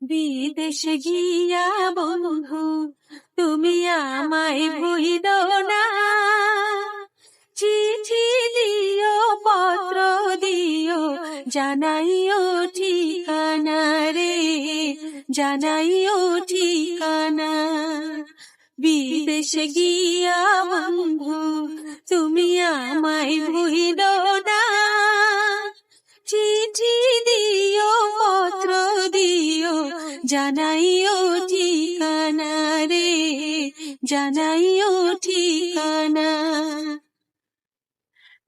বিদেশে গিয়া বন্ধু তুমি আমায় ভুইলো না। চিঠি দিও পত্র দিও জানাইও ঠিকানা রে, জানাইও ঠিকানা। বিদেশে গিয়া বন্ধু তুমি আমায় ভুইলো না। চিঠি দিও পত্র দিও জানাইও ঠিকানা রে, জানাইও ঠিকানা।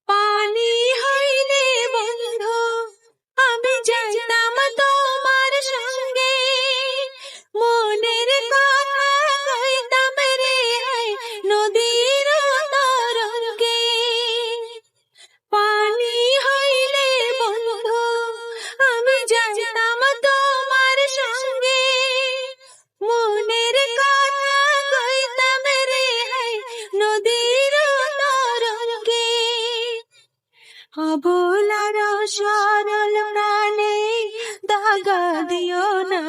পানি হইলে বন্ধু আমি যাইতাম তোমার সঙ্গে, মনের কথা কইতাম রে নদীর তরঙ্গে। পানি হইলে বন্ধু আমি যাইতাম তোমার সঙ্গে, মনের কথা কইতাম রে নদীর তরঙ্গে। অবলার সরল প্রাণে দাগা দিও না।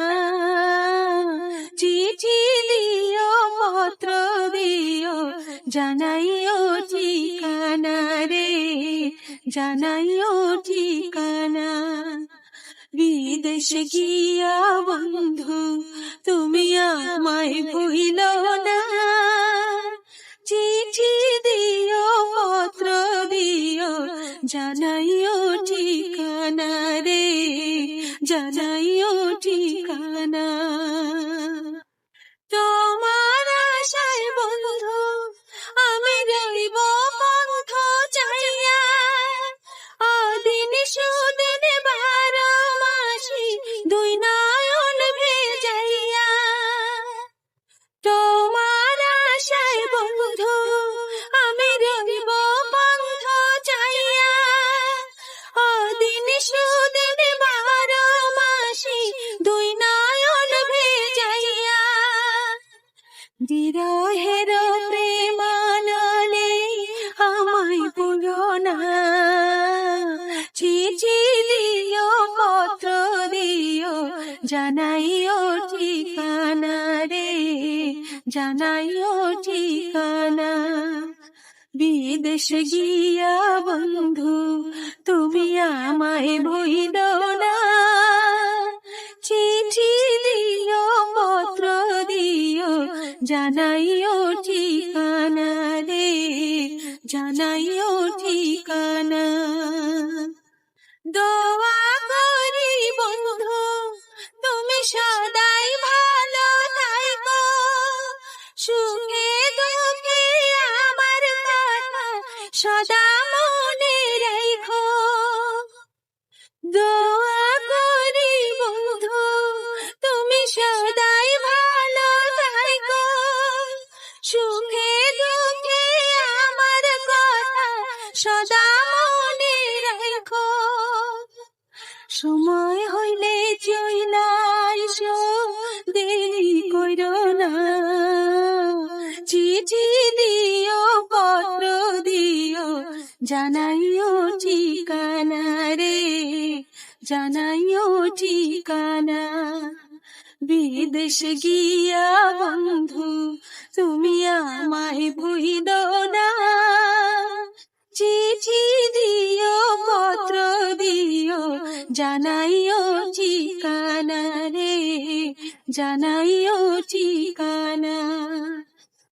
চিঠি দিও পত্র দিও জানাইও ঠিকানা রে, জানাইও ঠিকানা। বিদেশে গিয়া বন্ধু তুমি আমায় ভুইলো না। চিঠি দিও পত্র দিও জানাইও ঠিকানা রে, জানাইও ঠিকানা। তোমার আশায় বন্ধু আমি রইব পন্থ চাইয়া, অদিন সুদিন 12 মাসি দুই নয়ন ভেজাইয়া। তোমার আশায় বন্ধু আমি রইব পন্থ চাইয়া, অদিন সুদিন 12 মাসি দুই নয়ন ভেজাইয়া। বিরহের প্রেমানলে আমায় পুরো না। চিঠি দিও পত্র দিও জানাইও ঠিকানা রে, জানাইও ঠিকানা। বিদেশে গিয়া বন্ধু তুমি আমায় ভুইলো না। চিঠি দিও পত্র দিও জানাইও ঠিকানা রে, জানাইও ঠিকানা। দোয়া করি বন্ধু তুমি সদাই ভালো থাকো, সুখে দুঃখে আমার কথা সদা মনে রাখো। দোয়া করি বন্ধু তুমি সদাই ভালো থাকো, সুখে দুঃখে আমার কথা সদা মনে রাখো। সময় হইলে চইলা আইসো দেরি কইরো না। চিঠি দিও পত্র দিও জানাইও ঠিকানা রে, জানাইও ঠিকানা। বিদেশে গিয়া বন্ধু তুমি আমায় ভুইলো না। চিঠি দিও পত্র দিও জানাইও ঠিকানা রে, জানাইও ঠিকানা।